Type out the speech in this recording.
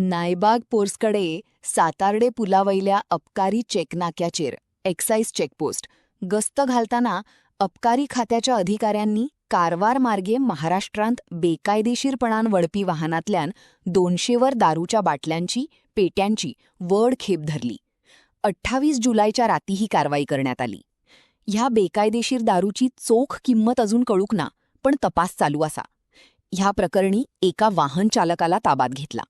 नायबाग पोर्सकडे सातार्डे पुलावयल्या अबकारी चेकनाक्याचेर excise checkpost गस्त घालताना अबकारी खात्याच्या अधिकाऱ्यांनी कारवार मार्गे महाराष्ट्रांत बेकायदेशीरपणान वळपी वाहनांतल्यान 200 दारूच्या बाटल्यांची पेट्यांची व्हड खेप धरली. 28 जुलैच्या राती ही कारवाई करण्यात आली. ह्या बेकायदेशीर दारूची चोख किंमत अजून कळूक ना, पण तपास चालू असा. ह्या प्रकरणी एका वाहन चालकाला ताब्यात घेतला.